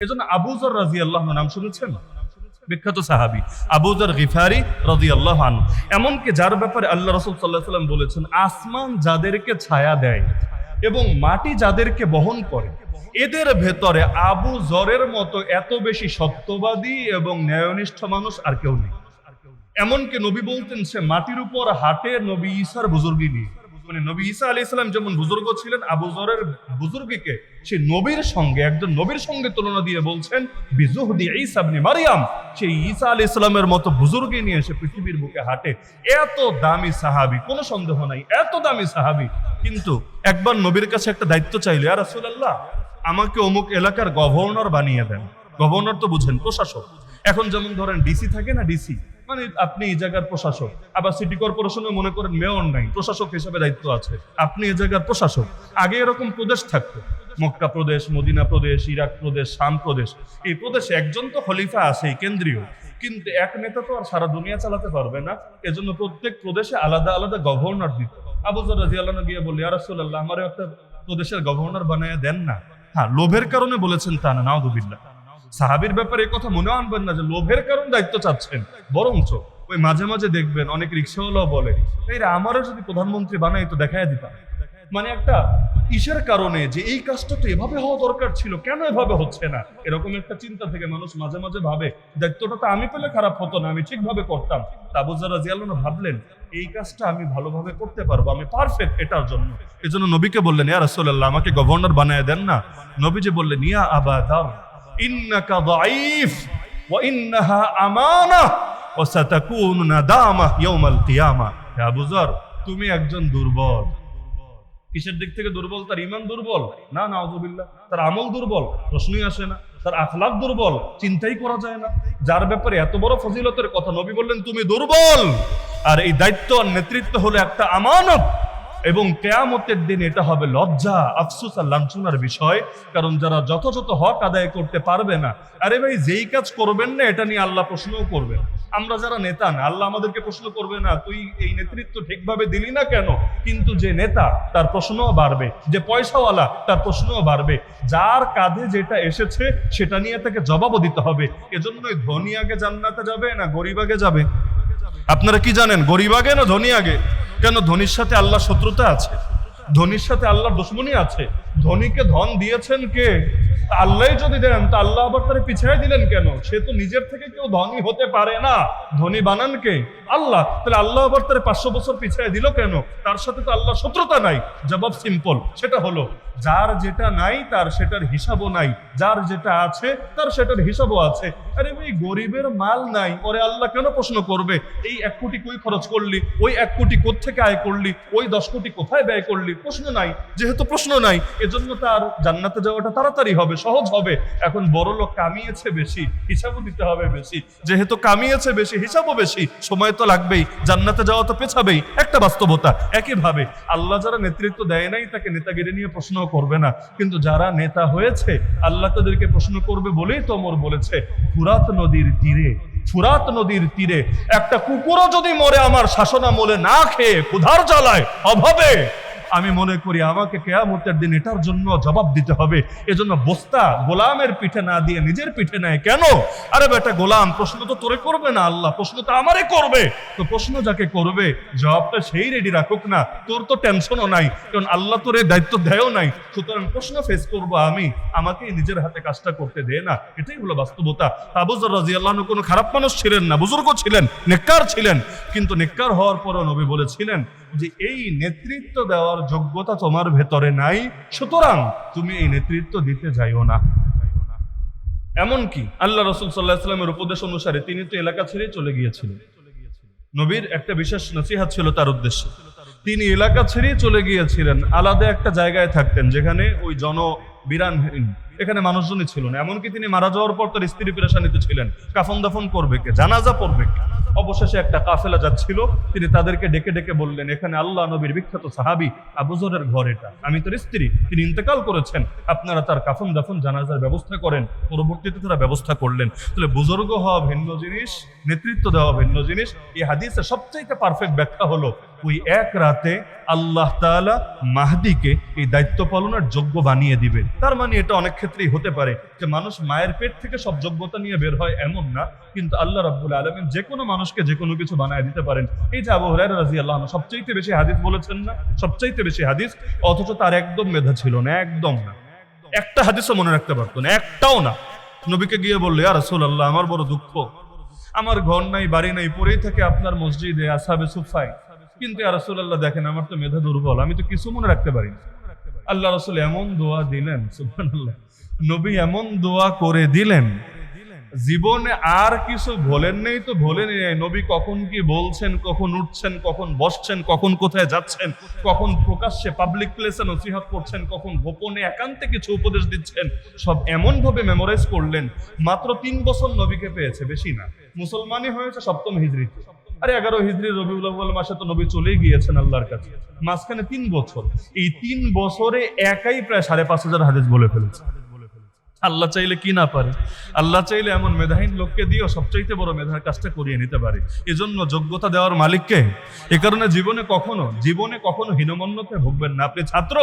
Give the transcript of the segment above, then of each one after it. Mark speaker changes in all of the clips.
Speaker 1: এজন্য আবু যর রাদিয়াল্লাহু আনহু নাম শুনেছেন? বিখ্যাত সাহাবী আবু যর গিফারি রাদিয়াল্লাহু আনহু, এমনকি যার ব্যাপারে আল্লাহ রাসূল সাল্লাল্লাহু আলাইহি ওয়াসাল্লাম বলেছেন, আসমান যাদেরকে ছায়া দেয় এবং মাটি যাদেরকে বহন করে, এদের ভেতরে আবু যরের মতো এত বেশি সত্যবাদী এবং ন্যায়নিষ্ঠ মানুষ আর কেউ নেই। এমনকি নবী বলতেন, সে মাটির উপর হাঁটে নবী ঈসার বুজুর্গি নিয়ে। মানে নবী ঈসা আলাইহিস সালাম যেমন বুজুর্গ ছিলেন, আবু যরের বুজুর্গিকে সে নবীর সঙ্গে, একজন নবীর সঙ্গে তুলনা দিয়ে বলছেন, বিজুহদি ঈসা ইবনে মারইয়াম, সেই ঈসা আলাইহিস সালামের মতো বুজুর্গি নিয়ে সে পৃথিবীর বুকে হাঁটে। এত দামি সাহাবী, কোনো সন্দেহ নাই, এত দামি সাহাবী। কিন্তু একবার নবীর কাছে একটা দায়িত্ব চাইল, ইয়া রাসূলুল্লাহ, আমাকে অমুক এলাকার গভর্নর বানিয়ে দেন। গভর্নর তো বুঝেন, প্রশাসক। এখন যেমন ধরেন ডিসি থাকে না, ডিসি মানে আপনি এই জায়গার প্রশাসক। আবার সিটি কর্পোরেশনে মনে করেন মেয়র নাই, প্রশাসক হিসেবে দায়িত্ব আছে, আপনি এই জায়গার প্রশাসক। আগে এরকম প্রদেশ থাকতো, মক্কা প্রদেশ, মদিনা প্রদেশ, ইরাক প্রদেশ, শাম প্রদেশ। এই প্রদেশে একজন তো খলিফা আছেই, কেন্দ্রীয়, কিন্তু এক নেতা তো আর সারা দুনিয়া চালাতে পারবে না। এজন্য প্রত্যেক প্রদেশে আলাদা আলাদা গভর্নর দিত। আবু যর রাদিয়াল্লাহু আনহু গিয়ে বলল, ইয়া রাসূলুল্লাহ, আমারও একটা প্রদেশের গভর্নর বানায় দেন না। হ্যাঁ, লোভের কারণে বলেছেন তা না, নাউযুবিল্লাহ। সাহাবীর ব্যাপারে এই কথা মনে আনবেন না যে লোভের কারণে দায়িত্ব চাচ্ছেন, বরঞ্চ ওই মাঝে মাঝে দেখবেন অনেক রিক্সাওয়ালাও বলে, এই আমারও যদি প্রধানমন্ত্রী বানাই তো দেখাই দিতাম। মানে একটা ইসের কারণে যে এই কাজটা তো এভাবে হওয়া দরকার ছিল, কেন এভাবে হচ্ছে না, এরকম একটা চিন্তা থেকে মানুষ মাঝে মাঝে ভাবে দায়িত্বটা তো আমি পেলে খারাপ হতো না, আমি ঠিকভাবে করতাম। আবু যর রাদিয়াল্লাহু আনহু ভাবলেন, এই কাজটা আমি ভালোভাবে করতে পারবো, আমি পারফেক্ট এটার জন্য। এজন্য নবীকে বললেন, ইয়া রাসূলুল্লাহ, আমাকে গভর্নর বানায় দেন না। নবীজি বললেন, ইয়া আবা যর, ইন্নাকা দাঈফ ওয়া ইন্নাহা আমানাহ ওয়া সাতাকুনু নাদামাহ ইয়াউমাল কিয়ামাহ। হে আবু যর, তুমি একজন দুর্বল। কিসের দিক থেকে দুর্বল? তার ঈমান দুর্বল না, নাউযুবিল্লাহ। তার আমল দুর্বল, প্রশ্নই আসে না। তার আখলাক দুর্বল, চিন্তাই করা যায় না। যার ব্যাপারে এত বড় ফজিলতের কথা, নবী বললেন তুমি দুর্বল। আর এই দায়িত্ব আর নেতৃত্ব হলো একটা আমানত, এবং কিয়ামতের দিন এটা হবে লজ্জা, আফসোস আর লাঞ্ছনার বিষয়। কারণ যারা যথাযথ হক আদায় করতে পারবে না, আরে ভাই, যেই কাজ করবেন না এটা নিয়ে আল্লাহ প্রশ্নও করবেন। আমরা যারা নেতা না, আল্লাহ আমাদেরকে প্রশ্ন করবে না তুই এই নেতৃত্ব ঠিকভাবে দিলি না কেন, কিন্তু যে নেতা তার প্রশ্নও বাড়বে, যে পয়সাওয়ালা তার প্রশ্নও বাড়বে। যার কাঁধে যেটা এসেছে সেটা নিয়ে তাকে জবাবও দিতে হবে। এজন্যই ধনী আগে জান্নাতে যাবে না গরিব আগে যাবে? আপনারা কি জানেন, গরিব আগে না ধনী আগে? কেন? ধনীর সাথে আল্লাহ শত্রুতা আছে, ধনীর সাথে আল্লাহর দুশমনী আছে। ধনীকে ধন দিয়েছেন কে? আল্লাহ যদি দেন তা আল্লাহ আবার তারে পিছিয়ে দিলেন কেন? সে তো নিজের থেকে কেউ ধনী হতে পারে না, ধনী বানান কে? আল্লাহ। তাহলে আল্লাহ আবার তারে 500 বছর পিছিয়ে দিল কেন? তার সাথে তো আল্লাহ শত্রুতা নাই। জবাব সিম্পল, সেটা হলো যার যেটা নাই তার সেটার হিসাবও নাই, যার যেটা আছে তার সেটার হিসাবও আছে। আরে ভাই, গরিবের মাল নাই, ওরে আল্লাহ কেন প্রশ্ন করবে? এই 1 কোটি কই খরচ করলি, ওই 1 কোটি কোত্থেকে আয় করলি, ওই 10 কোটি কোথায় ব্যয় করলি? প্রশ্ন নাই। যেহেতু প্রশ্ন নাই, এজন্য তার জান্নাতে যাওয়াটা তাড়াতাড়ি হবে, সহজ হবে। এখন বড় লোক কামিয়েছে বেশি, হিসাবও দিতে হবে বেশি। যেহেতু কামিয়েছে বেশি, হিসাবও বেশি, সময় তো লাগবেই, জান্নাতে যাওয়া তো পেছাবেই, একটা বাস্তবতা। একইভাবে আল্লাহ যারা নেতৃত্ব দেয় নাই তাকে নেতাগিরি নিয়ে প্রশ্ন করবে না, কিন্তু যারা নেতা হয়েছে আল্লাহ তাদেরকে প্রশ্ন করবে বলেই তো ওমর বলেছে, ফুরাত নদীর তীরে একটা কুকুরও যদি মরে আমার শাসনামলে না খেয়ে, ক্ষুধার জ্বালায়, অভাবে, আমি মনে করি আমাকে কিয়ামতের দিন এটার জন্য জবাব দিতে হবে। এজন্য বস্তা গোলামের পিঠে না দিয়ে নিজের পিঠে নেয় কেন? আরে বেটা গোলাম, প্রশ্ন তো তোরে করবে না আল্লাহ, প্রশ্ন তো আমারে করবে। তো প্রশ্ন যাকে করবে জবাবটা সেই রেডি রাখুক না, তোর তো টেনশনও নাই, কারণ আল্লাহ তোর এই দায়িত্ব দেয়ও নাই। সুতরাং প্রশ্ন ফেস করবো আমি, আমাকেই নিজের হাতে কাজটা করতে দে না। এটাই হলো বাস্তবতা। আবু যর রাদিয়াল্লাহু আনহু কোনো খারাপ মানুষ ছিলেন না, বুজুর্গ ছিলেন, নেককার ছিলেন। কিন্তু নেককার হওয়ার পরও নবী বলেছিলেন যে এই নেতৃত্ব দেওয়ার যোগ্যতা তোমার ভেতরে নাই, সুতরাং তুমি এই নেতৃত্ব দিতে যাইও না। এমনকি আল্লাহ রাসূল সাল্লাল্লাহু আলাইহি ওয়াসাল্লামের উপদেশ অনুসারে তিনি তো এলাকা ছেড়ে চলে গিয়েছিলেন। নবীর একটা বিশেষ নসিহত ছিল তার উদ্দেশ্যে। তিনি এলাকা ছেড়ে চলে গিয়েছিলেন, আলাদা একটা জায়গায় থাকতেন যেখানে ওই জনবিরানহীন, এখানে মানুষজনই ছিল না। এমনকি তিনি মারা যাওয়ার পর তার স্ত্রী পেরেশানিতে ছিলেন, কাফন দাফন করবে কে, জানাজা পড়বে কে। অবশেষে একটা কাফেলা যাচ্ছিল, তিনি তাদেরকে ডেকে ডেকে বললেন, এখানে আল্লাহ নবীর বিখ্যাত সাহাবী আবু যরের ঘর, এটা আমি তার স্ত্রী, তিনি ইন্তেকাল করেছেন, আপনারা তার কাফন দাফন জানাজার ব্যবস্থা করেন। পরবর্তীতে তারা ব্যবস্থা করলেন। তাহলে বুজুর্গ হওয়া ভিন্ন জিনিস, নেতৃত্ব দেওয়া ভিন্ন জিনিস। এই হাদিসের সবচেয়ে পারফেক্ট ব্যাখ্যা হলো ওই এক রাতে আল্লাহ তাআলা মাহদিকে এই দায়িত্ব পালনের যোগ্য বানিয়ে দিবে। তার মানে এটা অনেক ক্ষেত্রেই হতে পারে যে মানুষ মায়ের পেট থেকে সব যোগ্যতা নিয়ে বের হয় এমন না, কিন্তু আল্লাহ রাব্বুল আলামিন যে কোনো মানুষকে যে কোনো কিছু বানায় দিতে পারেন। এই যে আবু হুরায়রা রাদিয়াল্লাহু আনহু সবচাইতে বেশি হাদিস বলেছেন না, সবচাইতে বেশি হাদিস, অথচ তার একদম মেধা ছিল না, একদম না, একটা হাদিসও মনে রাখতে পারতো না, একটাও না। নবীকে গিয়ে বললে, ইয়া রাসূলুল্লাহ, আমার বড় দুঃখ, আমার ঘর নাই বাড়ি নাই, পড়েই থাকে আপনার মসজিদে আসহাবে সুফায়, কিন্তু ইয়া রাসূলুল্লাহ দেখেন আমার তো মেধা দুর্বল, আমি তো কিছু মনে রাখতে পারি না। আল্লাহ রাসূল এমন দোয়া দিলেন, সুবহানাল্লাহ, নবী এমন দোয়া করে দিলেন, জীবনে আর কিছু বলেন নেই তো বলেন নেই, নবী কখন কি বলছেন, কখন উঠছেন, কখন বসছেন, কখন কোথায় যাচ্ছেন, কখন প্রকাশ্যে পাবলিক প্লেসে নসিহত করছেন, কখন গোপনে একান্তে কিছু উপদেশ দিচ্ছেন, সব এমন ভাবে মেমোরাইজ করলেন। মাত্র 3 বছর নবীকে পেয়েছে, বেশি না। মুসলমানই হয়েছে 7ম হিজরিতে, আরে 11 হিজরি রবিউল আউয়াল মাসে তো নবী চলেই গিয়েছেন আল্লাহর কাছে। মাঝখানে 3 বছর, এই 3 বছরে একাই প্রায় 5,500 হাদিস বলে ফেলেছে। আল্লাহ চাইলে কি না পারে? আল্লাহ চাইলে এমন মেধাহীন লোককে দিয়েও সবচাইতে বড় মেধার কাজটা করিয়ে নিতে পারে। এজন্য যোগ্যতা দেওয়ার মালিককে। এ কারণে জীবনে কখনো হীনমন্যতে ভুগবেন না। আপনি ছাত্র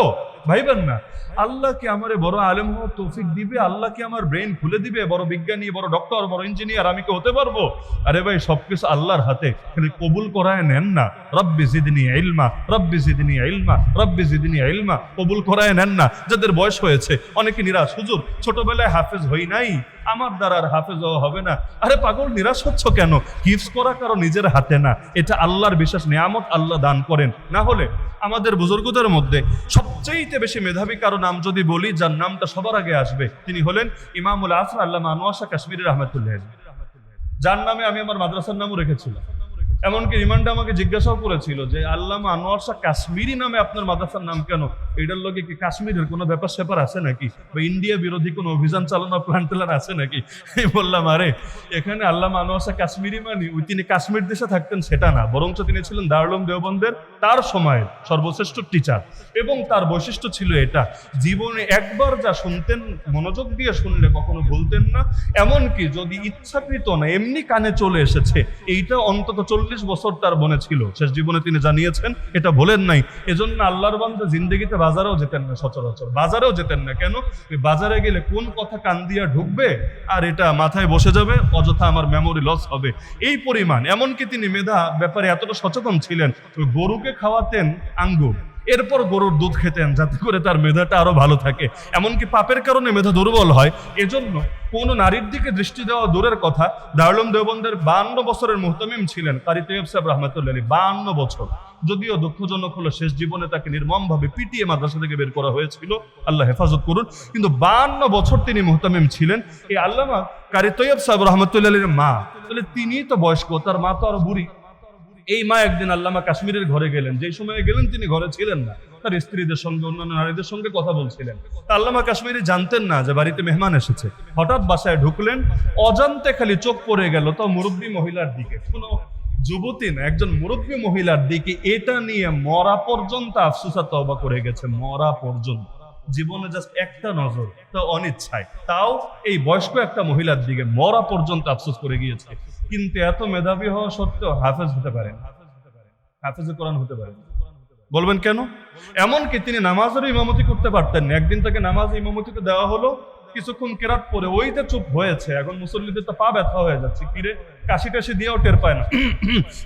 Speaker 1: ভাইবেন না আল্লাহ কি আমারে বড় আলেম হওয়ার তৌফিক দিবে, আল্লাহ কি আমার ব্রেন খুলে দিবে, বড় বিজ্ঞানী, বড় ডক্টর, বড় ইঞ্জিনিয়ার আমি কি হতে পারবো? আরে ভাই, সবকিছু আল্লাহর হাতে, খালি কবুল করায় নেন না। রব্বি জিদনি ইলমা, রব্বি জিদনি ইলমা, রব্বি জিদনি ইলমা, কবুল করায় নেন না। যাদের বয়স হয়েছে অনেকে নিরাশ, হুজুর ছোটবেলায় হাফেজ হই নাই, আমার দ্বারা আর হাফেজ হবে না। আরে পাগল, নিরাশ হচ্ছ কেন? হিফজ করা কারো নিজের হাতে না, এটা আল্লাহর বিশেষ নিয়ামত, আল্লাহ দান করেন। না হলে আমাদের বুজুর্গদের মধ্যে সবচেয়ে বেশি মেধাবী কারো নাম যদি বলি, যার নামটা সবার আগে আসবে, তিনি হলেন ইমামুল আসর আল্লামা আনোয়ার শাহ কাশ্মীরি রাহমাতুল্লাহ, যার নামে আমি আমার মাদ্রাসার নামও রেখেছিলাম। এমনকি রিমান্ডে আমাকে জিজ্ঞাসাও করেছিল যে আল্লামা আনোয়ার শাহ কাশ্মীরি নামে আপনার মাদ্রাসার নাম কেন? এটার লগে কি কাশ্মীরের কোনো ব্যাপার স্যাপার আছে নাকি, বা ইন্ডিয়া বিরোধী কোনো অভিযান চালানোর প্ল্যান ট্যালান আছে নাকি? আমি বললাম, আরে এখানে আল্লামা আনোয়ার শাহ কাশ্মীরি মানে ওই তিনি কাশ্মীর দেশে থাকতেন সেটা না, বরঞ্চ তিনি ছিলেন দারুল উলুম দেওবন্দের তার সময়ের সর্বশ্রেষ্ঠ টিচার। এবং তার বৈশিষ্ট্য ছিল এটা, জীবনে একবার যা শুনতেন মনোযোগ দিয়ে শুনলে কখনো ভুলতেন না। এমনকি যদি ইচ্ছাকৃত না, এমনি কানে চলে এসেছে, এইটা অন্তত 40 বছর তার মনে ছিল, শেষ জীবনে তিনি জানিয়েছেন, এটা বলেন নাই। এজন্য আল্লাহর বান্দা জিন্দেগিতে বাজারেও যেতেন না, সচরাচর বাজারেও যেতেন না। কেন? বাজারে গেলে কোন কথা কান দিয়া ঢুকবে আর এটা মাথায় বসে যাবে, অযথা আমার মেমোরি লস হবে, এই পরিমাণ। এমনকি তিনি মেধা ব্যাপারে এতটা সচেতন ছিলেন, ওই গরুকে খাওয়াতেন আঙ্গুর, এরপর গরুর দুধ খেতেন, যাতে করে তার মেধাটা আরো ভালো থাকে। এমনকি পাপের কারণে মেধা দুর্বল হয়, এজন্য কোন নারীর দিকে দৃষ্টি দেওয়া দূরের কথা, দারুল উলুম দেওবন্দের 52 বছরের মুহতামিম ছিলেন কারি তৈয়ব সাহেব রাহমাতুল্লাহ আলাইহি, 52 বছর। যদিও দুঃখজনক হলো শেষ জীবনে তাকে নির্মমভাবে পিটিয়ে মাদ্রাসা থেকে বের করা হয়েছিল, আল্লাহ হেফাজত করুন, কিন্তু 52 বছর তিনি মুহতামিম ছিলেন। এই আল্লামা কারি তৈয়ব সাহেব রাহমাতুল্লাহ আলাইহির মা, তাহলে তিনি তো বয়স্ক, তার মা তো আরো বুড়ি। এই মা একদিন আল্লামা কাশ্মীরের ঘরে গেলেন, যে সময়ে গেলেন তিনি ঘরে ছিলেন না, তার স্ত্রীদের সঙ্গে অন্যান্য নারীদের সঙ্গে কথা বলছিলেন। আল্লামা কাশ্মীরি জানতেন না যে বাড়িতে মেহমান এসেছে। হঠাৎ বাসায় ঢুকলেন, অজান্তে খালি চোখ পড়ে গেল তো মুরব্বী মহিলার দিকে, কোনো যুবতী না, একজন মুরব্বী মহিলার দিকে। এটা নিয়ে মরা পর্যন্ত আফসোস আর তওবা করে গেছে, মরা পর্যন্ত। জীবনে জাস্ট একটা নজর, তা অনিচ্ছায়, তাও এই বয়স্ক একটা মহিলার দিকে, মরা পর্যন্ত আফসোস করে গিয়েছে। কিন্তু এত মেধাবী হওয়া সত্ত্বেও হাফেজ হতে পারেন, হাফেজে কোরআন হতে পারেন। বলবেন কেন? এমনকি তিনি নামাজেরও ইমামতি করতে পারতেন না। একদিন তাকে নামাজে ইমামতিতে দেওয়া হলো, কিছুক্ষণ কেরাত পরে ওইটা চুপ হয়েছে। এখন মুসল্লিদের তো পা ব্যথা হয়ে যাচ্ছে, কিরে কাশি টাশি দিয়েও টের পায় না,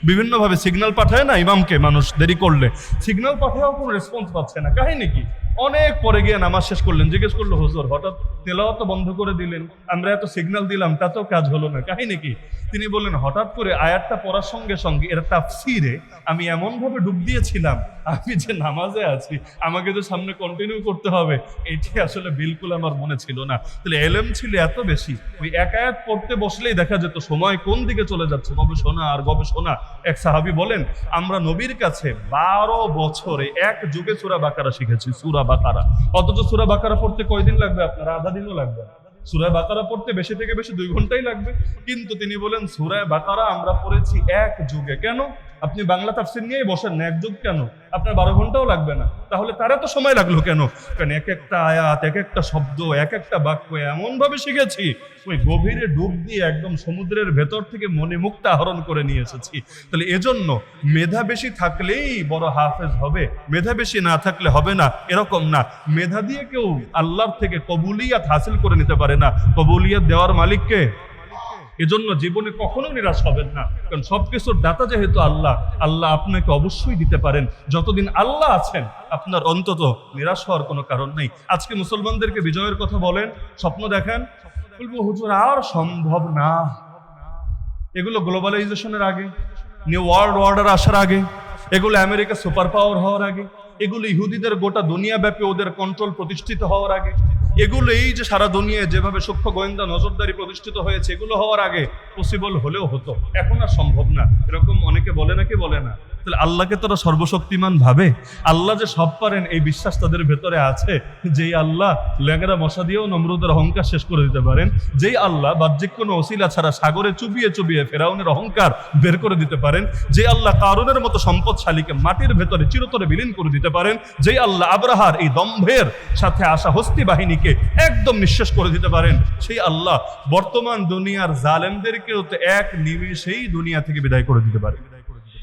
Speaker 1: বিভিন্ন ভাবে সিগন্যাল পাঠায় না ইমামকে, মানুষ দেরি করলে সিগন্যাল পাঠায়ও কোনো রেসপন্স পাচ্ছে না। কাহিনী কি? অনেক পরে গিয়ে নামাজ শেষ করলেন, জিজ্ঞেস করলো, হুজুর হঠাৎ তেলাওয়াত বন্ধ করে দিলেন, আমরা এত সিগন্যাল দিলাম তাতেও কাজ হলো না, কাহিনী কি? তিনি বললেন, হঠাৎ করে আয়াতটা পড়ার সঙ্গে সঙ্গে এর তাফসিরে আমি এমন ভাবে ডুব দিয়েছিলাম, আমি যে নামাজে আছি আমাকে যে সামনে কন্টিনিউ করতে হবে, এটি আসলে বিলকুল আমার মনে ছিল না। তাহলে এলেম ছিল এত বেশি, ওই এক আয়াত পড়তে বসলেই দেখা যেত সময় কোন দিকে চলে যাচ্ছে, গবেষণা আর গবেষণা। এক সাহাবী বলেন, আমরা নবীর কাছে 12 বছরে এক যুগে সূরা বাকারা শিখেছি, সূরা বাকারা। অথচ সূরা বাকারা পড়তে কয়দিন লাগবে আপনার? আধা দিনও লাগবে। সূরা বাকারা পড়তে বেশি থেকে বেশি 2 ঘন্টাই লাগবে। কিন্তু তিনি বলেন, সূরা বাকারা আমরা পড়েছি এক যুগে। কেন? আপনি বাংলা তাফসীর নিয়েই বসেন না, এক যুগ কেন? আপনার 12 ঘন্টাও লাগবে না। তাহলে তার এত সময় লাগলো কেন? কারণ এক একটা আয়াত, এক একটা শব্দ, এক একটা বাক্য এমন ভাবে শিখেছি, ওই গভীরে ডুব দিয়ে একদম সমুদ্রের ভেতর থেকে মনে মুক্তা আহরণ করে নিয়ে এসেছি। তাহলে এজন্য মেধা বেশি থাকলেই বড় হাফেজ হবে, মেধা বেশি না থাকলে হবে না, এরকম না। মেধা দিয়ে কেউ আল্লাহর থেকে কবুলিয়াত হাসিল করে নিতে পারে না। কবুলিয়াত দেওয়ার মালিককে। এজন্য জীবনে কখনো নিরাশ হবেন না, কারণ সবকিছুর দাতা যেহেতু আল্লাহ, আল্লাহ আপনাকে অবশ্যই দিতে পারেন। যতদিন আল্লাহ আছেন আপনার অন্তত নিরাশ হওয়ার কোনো কারণ নেই। আজকে মুসলমানদেরকে বিজয়ের কথা বলেন, স্বপ্ন দেখেন, বলবো হুজুর আর সম্ভব না। এগুলো গ্লোবালাইজেশনের আগে, নিউ ওয়ার্ল্ড অর্ডার আসার আগে, এগুলো আমেরিকা সুপার পাওয়ার হওয়ার আগে, এগুলো ইহুদিদের গোটা দুনিয়া ব্যাপী ওদের কন্ট্রোল প্রতিষ্ঠিত হওয়ার আগে, এগুলো এই যে সারা দুনিয়ায় যেভাবে সূক্ষ্ম গোয়েন্দা নজরদারি প্রতিষ্ঠিত হয়েছে, এগুলো হওয়ার আগে পসিবল হলেও হতো, এখন আর সম্ভব না। এরকম অনেকে বলে নাকি বলে না? তাহলে আল্লাহকে তারা সর্বশক্তিমান ভাবে? আল্লাহ যে সব পারেন এই বিশ্বাস তাদের ভেতরে আছে? যেই আল্লাহ ল্যাংড়া মশা দিয়েও নমরুদের অহংকার শেষ করে দিতে পারেন, যেই আল্লাহ বাহ্যিক কোনো ওসিলা ছাড়া সাগরে চুবিয়ে চুবিয়ে ফেরাউনের অহংকার বের করে দিতে পারেন, যে আল্লাহ কারুনের মতো সম্পদশালীকে মাটির ভেতরে চিরতরে বিলীন করে দিতে পারেন, যেই আল্লাহ আব্রাহার এই দম্ভের সাথে আসা হস্তি বাহিনীকে একদম নিঃশেষ করে দিতে পারেন, সেই আল্লাহ বর্তমান দুনিয়ার জালেমদেরকেও তো এক নিমেষেই দুনিয়া থেকে বিদায় করে দিতে পারে।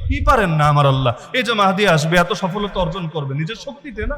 Speaker 1: কি পারেন না আমার আল্লাহ? এই যে মাহদি আসবে, এত সফলতা অর্জন করবে নিজের শক্তিতে না,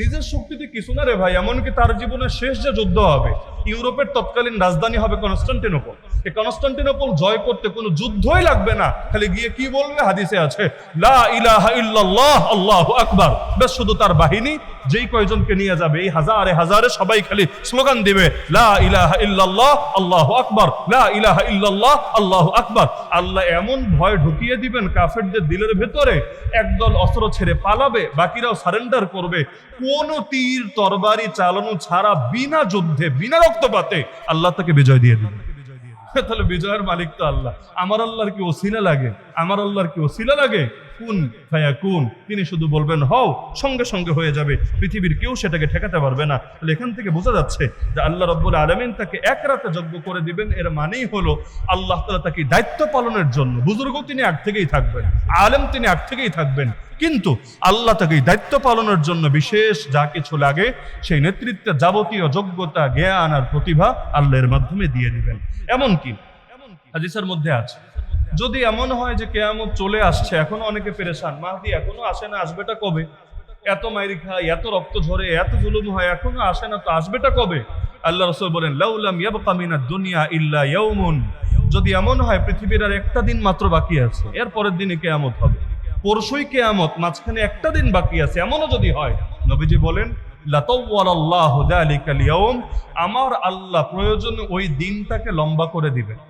Speaker 1: নিজের শক্তিতে কিছু না রে ভাই। এমনকি তার জীবনের শেষ যে যুদ্ধ হবে, ইউরোপের তৎকালীন রাজধানী হবে কনস্টান্টিনোপল। এই কনস্টান্টিনোপল জয় করতে কোনো যুদ্ধই লাগবে না, খালি গিয়ে কি বলবে? হাদিসে আছে লা ইলাহা ইল্লাল্লাহ আল্লাহু আকবার। বেশ, শুধু তার বাহিনী যেই কয়জনকে নিয়ে যাবে, এই হাজারে হাজারে সবাই খালি স্লোগান দিবে লা ইলাহা ইল্লাল্লাহ আল্লাহু আকবার, লা ইলাহা ইল্লাল্লাহ আল্লাহু আকবার। আল্লাহ এমন ভয় ঢুকিয়ে দিবেন কাফেরদের দিলের ভেতরে, একদল অস্ত্র ছেড়ে পালাবে, বাকিরাও সারেন্ডার করবে। কোন তীর তরবারি চালানো ছাড়া বিনা যুদ্ধে, বিনা রক্তপাতে আল্লাহ তাকে বিজয় দিয়ে দিবে। তাহলে বিজয়ের মালিক তো আল্লাহ। আমার আল্লাহর কি ওসিলা লাগে? আমার আল্লাহর কি ওসিলা লাগে? কুন ফায়াকুন, তিনি শুধু বলবেন হও, সঙ্গে সঙ্গে হয়ে যাবে। পৃথিবীর কেউ সেটাকে ঠেকাতে পারবে না। তাহলে এখান থেকে বোঝা যাচ্ছে যে আল্লাহ রাব্বুল আলামিন তাকে এক রাতে যজ্ঞ করে দিবেন, এর মানেই হলো আল্লাহ তাআলা তাকে দায়িত্ব পালনের জন্য, বুজুর্গ তিনি আগ থেকেই থাকবেন, আলেম তিনি আগ থেকেই থাকবেন, কিন্তু আল্লাহ তাকে দায়িত্ব পালনের জন্য বিশেষ যা কিছু লাগে সেই নেতৃত্বের যাবতীয় যোগ্যতা, জ্ঞান আর প্রতিভা আল্লাহর মাধ্যমে দিয়ে দিবেন। এমনকি হাদিসের মধ্যে আছে, যদি এমন হয় যে কিয়ামত চলে আসছে, এখনো অনেকে পেরেশান, মাহদি এখনো আসে না, আসবেটা কবে? এত মাইরি খায়, এত রক্ত ঝরে, এত জুলুম হয়, এখনো আসে না, তো আসবেটা কবে? আল্লাহ রাসূল বলেন লাউলাম ইয়াবকা মিনাদ দুনিয়া ইল্লা ইয়াউমুন, যদি এমন হয় পৃথিবীর আর একটা দিন মাত্র বাকি আছে, এর পরের দিনে কিয়ামত হবে, পরশুই কিয়ামত, মাঝখানে একটা দিন বাকি আছে, এমনও যদি হয়, নবীজি বলেন লাতাওয়ালাল্লাহু যালিকাল ইয়াউম, আমার আল্লাহ প্রয়োজনে ওই দিনটাকে লম্বা করে দিবেন।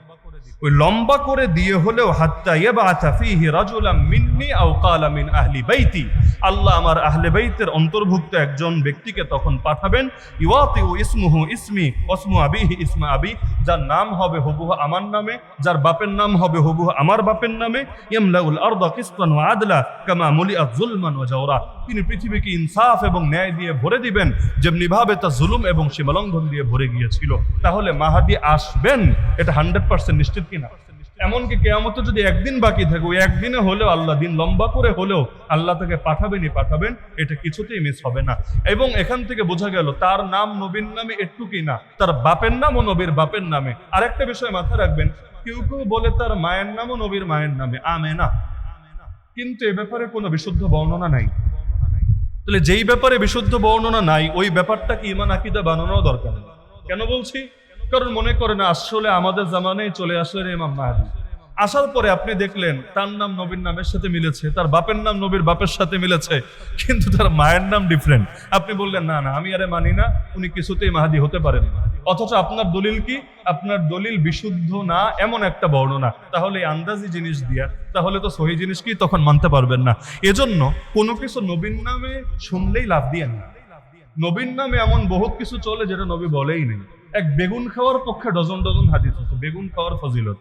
Speaker 1: ওই লম্বা করে দিয়ে হলেও হাত্তা ইয়াবাতা ফীহি রাজুলাম মিন্নি আও ক্বালা মিন আহলি বাইতি, আল্লাহ আমার আহলে বাইতের অন্তর্ভুক্ত একজন ব্যক্তিকে তখন পাঠাবেন, ইওয়াতিউ ইসমুহু ইসমি ওয়াসমু আবিহি ইসমা আবি, যার নাম হবে হুবহু আমার নামে, যার বাপের নাম হবে হুবহু আমার বাপের নামে, ইয়ামলাউল আরদা কিসতান ওয়া আদলা কামা মুলিআত যুলমান ওয়া জাওরা, তিনি পৃথিবীকে ইনসাফ এবং ন্যায় দিয়ে ভরে দিবেন যেমনি ভাবে তা জুলুম এবং সীমালঙ্ঘন দিয়ে ভরে গিয়েছিল। তাহলে মাহদি আসবেন, এটা 100% নিশ্চিত কিনা? এমনকি কিয়ামতে যদি একদিন বাকি থাকে, ওই একদিনে হলেও আল্লাহ দিন লম্বা করে হলেও আল্লাহ তাকে পাঠাবেনই পাঠাবেন, এটা কিছুতেই মিস হবে না। এবং এখান থেকে বোঝা গেল তার নাম নবীর নামে একটু কি না, তার বাপের নামও নবীর বাপের নামে। আরেকটা বিষয় মাথায় রাখবেন, কেউ কেউ বলে তার মায়ের নামও নবীর মায়ের নামে, আমেনা, কিন্তু এ ব্যাপারে কোনো বিশুদ্ধ বর্ণনা নাই। তাহলে যেই ব্যাপারে বিশুদ্ধ বর্ণনা নাই, ওই ব্যাপারটাকে ঈমান আকীদা বানানো দরকার নেই। কেন বলছি? কারণ মনে করেন আসলে আমাদের জামানায় চলে আসলেন ইমাম মাহদী, আসার পরে আপনি দেখলেন তার নাম নবীর নামের সাথে মিলেছে, তার বাপের নাম নবীর বাপের সাথে মিলেছে, কিন্তু তার মায়ের নাম ডিফারেন্ট। আপনি বললেন না না, আমি আরে মানি না, উনি কিছুতেই মাহদী হতে পারেন না। অথচ আপনার দলিল কি? আপনার দলিল বিশুদ্ধ না এমন একটা বর্ণনা। তাহলে আন্দাজি জিনিস দিয়া তাহলে তো সহি জিনিস কি তখন মানতে পারবেন না। এজন্য কোনো কিছু নবীর নামে শুনলেই লাভ দিয়ে না। নবীর নামে এমন বহুত কিছু চলে যেটা নবী বলেই নেই। এক বেগুন খাওয়ার পক্ষে ডজন ডজন হাদিস আছে বেগুন খাওয়ার ফজিলত।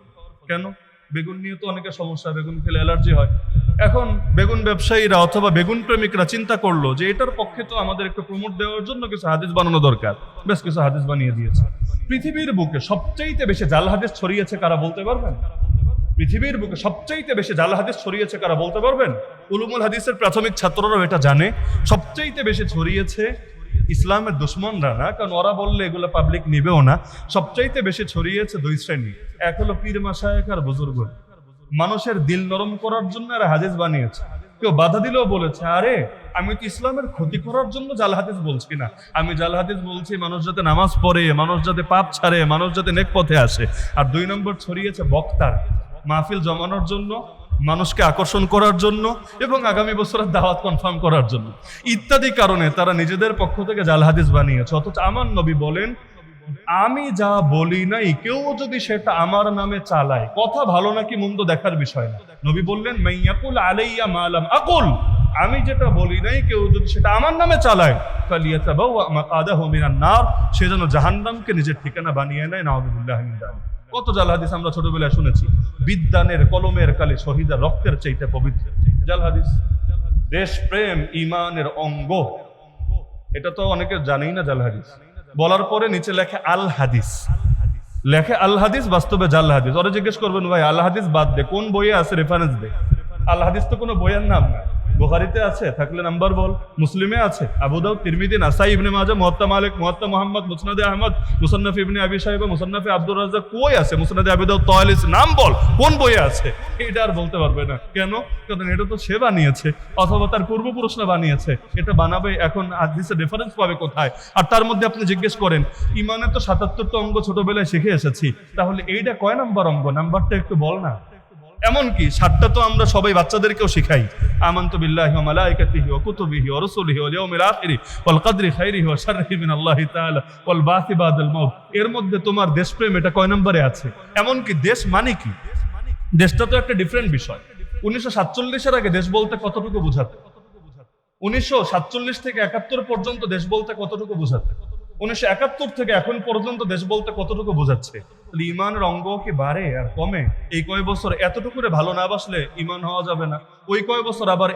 Speaker 1: কেন? বেগুন নিয়ে তো অনেকের সমস্যা, বেগুন খেলে অ্যালার্জি হয়। এখন বেগুন ব্যবসায়ীরা অথবা বেগুন প্রেমিকরা চিন্তা করলো যে এটার পক্ষে তো আমাদের একটু প্রমোট দেওয়ার জন্য কিছু হাদিস বানানো দরকার, বেশ কিছু হাদিস বানিয়ে দিয়েছে। পৃথিবীর বুকে সবচাইতে বেশি জাল হাদিস ছড়িয়েছে কারা বলতে পারবেন? পৃথিবীর বুকে সবচাইতে বেশি জাল হাদিস ছড়িয়েছে কারা বলতে পারবেন? উলুমুল হাদিসের প্রাথমিক ছাত্ররাও এটা জানে। সবচাইতে বেশি ছড়িয়েছে ইসলামের দুশ্মনরা না, কারণ ওরা বললে এগুলো পাবলিক নিবেও না। সবচাইতে বেশি ছড়িয়েছে দুই শ্রেণী, এক হলো পীর মাশায়েখ আর বুজুর্গ। মানুষের দিল নরম করার জন্য এরা হাদিস বানিয়েছে। কেউ বাধা দিলেও বলেছে, আরে আমি তো ইসলামের ক্ষতি করার জন্য জাল হাদিস বলছি না, আমি জাল হাদিস বলছি মানুষ যাতে নামাজ পড়ে, মানুষ যাতে পাপ ছাড়ে, মানুষ যাতে নেক পথে আসে। আর দুই নম্বর ছড়িয়েছে বক্তার, মাহফিল জমানোর জন্য, মানুষকে আকর্ষণ করার জন্য এবং আগামী বছরের দাওয়াত কনফার্ম করার জন্য ইত্যাদি কারণে তারা নিজেদের পক্ষ থেকে জাল হাদিস বানিয়েছে। অথচ আমার নবী বলেন, আমি যা বলি নাই কেউ যদি সেটা আমার নামে চালায়, কথা ভালো নাকি মন্দ দেখার বিষয় না। নবী বললেন, মাইয়াকুল আলাইয়া মা লাম আকুল, আমি যেটা বলি নাই কেউ যদি সেটা আমার নামে চালায়, ফালিয়াতাবাওয়া মাকাদাহু মিনান নার, সে যেন জাহান্নামকে নিজের ঠিকানা বানিয়ে নেয়। নাউযুবিল্লাহি মিন যালিক। কত জাল হাদিস আমরা ছোটবেলায় শুনেছি, বিদ্যানের কলমের কালে শহীদের রক্তের চাইতে পবিত্র। জাল হাদিস দেশপ্রেম ইমানের অঙ্গ, এটা তো অনেকে জানেই না। জাল হাদিস বলার পরে নিচে লেখে আল হাদিস, লেখে আল হাদিস, বাস্তবে জাল হাদিস। ওরা জিজ্ঞেস করবেন, ভাই আল হাদিস বাদ দে, কোন বইয়ে আছে রেফারেন্স দে। আল হাদিস তো কোনো বইয়ের নাম না। বুখারীতে আছে থাকলে নাম্বার বল, মুসলিমে আছে, আবু দাউদ, তিরমিজি, নাসাই, ইবনে মাজাহ, মুওয়াত্তা মালিক, মুওয়াত্তা মুহাম্মদ, মুসনাদে আহমদ, মুসান্নাফ ইবনে আবি শাইবা, মুসান্নাফে আব্দুর রাজ্জাক, কই আছে? মুসনাদে আবি দাউদ, তায়ালিস, নাম বল কোন বইয়ে আছে। এটা আর বলতে পারবে না। কেন? কারণ এটা তো সে বানিয়েছে অথবা তার পূর্বপুরুষরা বানিয়েছে। এটা বানাবে, এখন হাদিসের রেফারেন্স পাবে কোথায়? আর তার মধ্যে আপনি জিজ্ঞেস করেন, ইমানে তো ৭৭টা অঙ্গ ছোটবেলায় শিখে এসেছি, তাহলে এইটা কয় নাম্বার অঙ্গ? নাম্বারটা একটু বল না। এমনকি ৭টা তো আমরা সবাই বাচ্চাদেরকেও শিখাই, আমানতু বিল্লাহি ওয়া মালাইকাতিহি ওয়া কুতুবিহি ওয়া রাসূলিহি ওয়াল ইয়াউমিল আখিরি ওয়াল কদরি খাইরিহি ওয়া শাররিহি মিনাল্লাহি তাআলা ওয়াল বাসি বাদাল মাউত। এর মধ্যে তোমার দেশপ্রেম এটা কয় নম্বরে আছে? এমনকি দেশ মানে কি, দেশটা তো একটা ডিফারেন্ট বিষয়। 1947-এর আগে দেশ বলতে কতটুকু বোঝাতে? 1947 থেকে 71 পর্যন্ত দেশ বলতে কতটুকু বোঝাতে? 1971 থেকে এখন পর্যন্ত দেশ বলতে কতটুকু বোঝাচ্ছে? ইমানের অঙ্গ কি বাড়ে আর কমে? এই কয় বছর এতটুকুরে ভালো না বাসলে ইমান হওয়া যাবে না, ওই কয় বছর আবার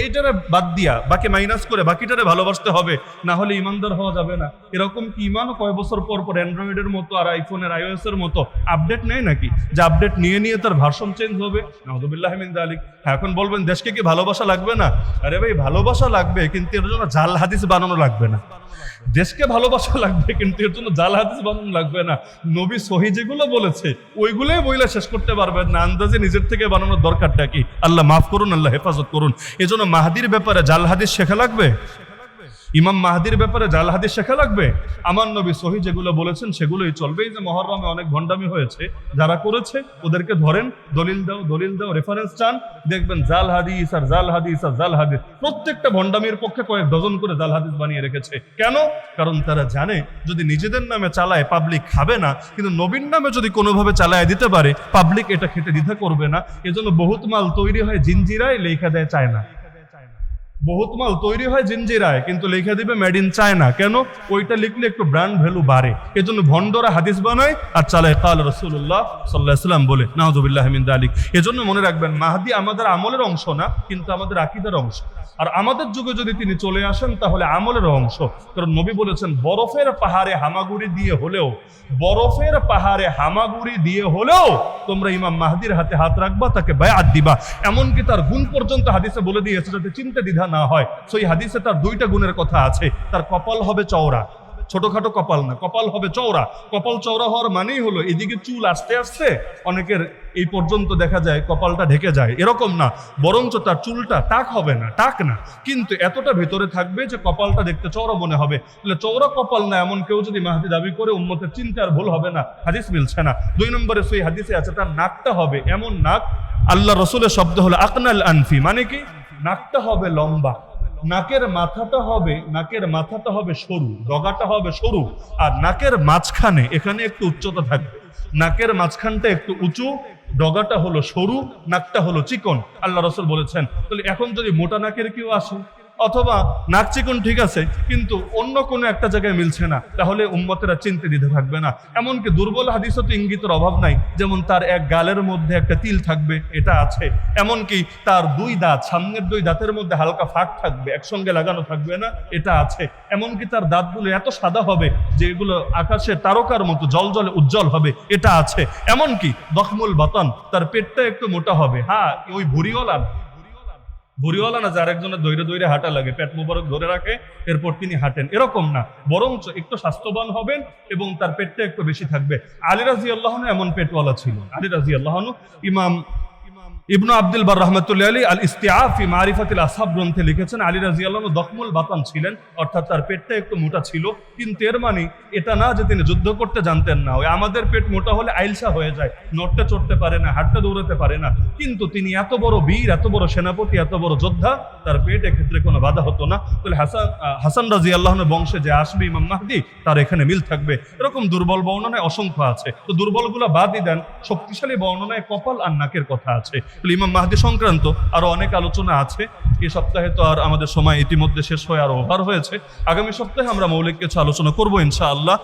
Speaker 1: এইটারে বাদ দিয়া বাকি মাইনাস করে বাকিটারে ভালোবাসতে হবে, না হলে ইমানদার হওয়া যাবে না। এরকম কি ইমানও কয় বছর পর পর অ্যান্ড্রয়েডের মতো আর আইফোনের iOS এর মতো আপডেট নেই নাকি, যে আপডেট নিয়ে নিয়ে তার ভার্সন চেঞ্জ হবে? নাউযুবিল্লাহি মিন যালিক। এখন বলবেন দেশকে কি ভালোবাসা লাগবে না? আরে ভাই ভালোবাসা লাগবে, কিন্তু এর জন্য জাল হাদিস বানানো লাগবে না। দেশকে ভালোবাসা লাগবে, কিন্তু এর জন্য জাল হাদিস বানানো লাগবে না। নবী সহি যেগুলো বলেছে ওইগুলোই বইলা শেষ করতে পারবেন না, আন্দাজে নিজের থেকে বানানোর দরকারটা কি? আল্লাহ মাফ করুন, আল্লাহ হেফাজত করুন। এজন্য মাহদির ব্যাপারে জাল হাদিস শেখা লাগবে, ইমাম মাহদির ব্যাপারে জাল হাদিস শেখা লাগবে। আমার নবী সহি যেগুলো বলেছেন সেগুলোই চলবে। এই যে মহররমে অনেক ভণ্ডামি হয়েছে, যারা করেছে ওদেরকে ধরেন, দলিল দাও, দলিল দাও, রেফারেন্স চান, দেখবেন জাল হাদিস আর জাল হাদিস আর জাল হাদিস। প্রত্যেকটা ভণ্ডামির পক্ষে কয়েক ডজন করে জাল হাদিস বানিয়ে রেখেছে। কেন? কারণ তারা জানে যদি নিজেদের নামে চালায় পাবলিক খাবে না, কিন্তু নবীর নামে যদি কোনোভাবে চালায় দিতে পারে পাবলিক এটা খেতে দ্বিধা করবে না। এজন্য বহুত মাল তৈরি হয় জিঞ্জিরায়, লেখা দেয় চায়না। বহুত মাল তৈরি হয় জিঞ্জিরায়, কিন্তু লেখা দিবে মেড ইন চায়না। কেন? ওইটা লিখলে একটু ব্র্যান্ড ভ্যালু বাড়ে। এজন্য ভণ্ডরা হাদিস বানায় আর চালায় কাল রাসূলুল্লাহ সাল্লাল্লাহু আলাইহি ওয়াসাল্লাম বলে। নাউযুবিল্লাহি মিন যালিক। এজন্য মনে রাখবেন, মাহদি আমাদের আমলের অংশ না, কিন্তু আমাদের আকীদার অংশ। আর আমাদের যুগে যদি তিনি চলে আসেন তাহলে আমলের অংশ। কারণ নবী বলেছেন, বরফের পাহাড়ে হামাগুড়ি দিয়ে হলেও, বরফের পাহাড়ে হামাগুড়ি দিয়ে হলেও তোমরা ইমাম মাহদির হাতে হাত রাখবা, তাকে বায়াত দিবা। এমনকি তার গুণ পর্যন্ত হাদিসে বলে দিয়েছে, যাতে চিন্তা দ্বিধা না হয়। সেই হাদিসে তার দুইটা গুণের কথা আছে। তার কপাল হবে চওড়া, ছোটখাটো কপাল না, কপাল হবে চওড়া। কপাল চওড়া হওয়ার মানেই হলো এদিকে চুল আস্তে আস্তে অনেকের এই পর্যন্ত দেখা যায় কপালটা ঢেকে যায়, এরকম না। বরঞ্চ তার চুলটা টাক হবে না, টাক না, কিন্তু এতটা ভেতরে থাকবে যে কপালটা দেখতে চওড়া মনে হবে। তাহলে চওড়া কপাল না এমন কেউ যদি মাহদি দাবি করে, উম্মতের চিন্তা আর ভুল হবে না, হাদিস মিলছে না। 2 নম্বরে সেই হাদিসে আছে তার নাকটা হবে এমন নাক, আল্লাহ রসুলের শব্দ হলো আকনাল আনফি, মানে কি? নাকটা হবে লম্বা, নাকের মাথাটা হবে সরু, ডগাটা হবে সরু, আর নাকের মাঝখানে এখানে একটু উচ্চতা থাকবে। নাকের মাঝখানটা একটু উঁচু, ডগাটা হলো সরু, নাকটা হলো চিকন। আল্লাহ রাসূল বলেছেন। তাহলে এখন যদি মোটা নাকের কেউ আসে অথবা নাক চিকুন ঠিক আছে কিন্তু অন্য কোনো একটা জায়গায় মিলছে না, তাহলে উম্মতেরা চিনতে দিতে থাকবে না। এমনকি দুর্বল হাদিসও তো ইঙ্গিতের অভাব নাই, যেমন তার এক গালের মধ্যে একটা তিল থাকবে, এটা আছে। এমনকি তার দুই দাঁত, সামনের দুই দাঁতের মধ্যে হালকা ফাঁক থাকবে, একসঙ্গে লাগানো থাকবে না, এটা আছে। এমনকি তার দাঁতগুলো এত সাদা হবে যে এগুলো আকাশের তারকার মতো জলজলে উজ্জ্বল হবে, এটা আছে। এমনকি দখমুল বাতান, তার পেটটা একটু মোটা হবে। হ্যাঁ, ওই ভুরিওয়ালা না যার একজনের দৈরে দৈরে হাঁটা লাগে, পেট মুবারক ধরে রাখে এরপর তিনি হাঁটেন, এরকম না, বরঞ্চ একটু স্বাস্থ্যবান হবেন এবং তার পেটটা একটু বেশি থাকবে। আলী রাদিয়াল্লাহু আনহু এমন পেটওয়ালা ছিল। আলী রাদিয়াল্লাহু আনহু, ইমাম ইবনু আব্দুল বার রহমতুল্লাহ আলী আল ইস্তিআফ ফি মারিফাতিল আসহাব গ্রন্থে লিখেছেন, আলী রাদিয়াল্লাহু আনহু দখমুল বাতান ছিলেন, অর্থাৎ তার পেটটা একটু মোটা ছিল। কিন্তু এর মানে এটা না যে তিনি যুদ্ধ করতে জানতেন না। ওই আমাদের পেট মোটা হলে আইলসা হয়ে যায়, নড়তে চড়তে পারে না, হাঁটতে দৌড়াতে পারে না। কিন্তু তিনি এত বড় বীর, এত বড় সেনাপতি, এত বড় যোদ্ধা, তার পেট এক্ষেত্রে কোনো বাধা হতো না। তাহলে হাসান রাদিয়াল্লাহু আনহু বংশে যে আসবে ইমাম মাহদি, তার এখানে মিল থাকবে। এরকম দুর্বল বর্ণনায় অসংখ্য আছে, তো দুর্বলগুলো বাদই দেন, শক্তিশালী বর্ণনায় কপাল আর নাকের কথা আছে। ইমাম মাহদি সংক্রান্ত আরো অনেক আলোচনা আছে। এই সপ্তাহে তো আর আমাদের সময় ইতিমধ্যে শেষ হয়ে আর ওভার হয়েছে। আগামী সপ্তাহে আমরা মৌলিক কিছু আলোচনা করবো ইনশাআল্লাহ।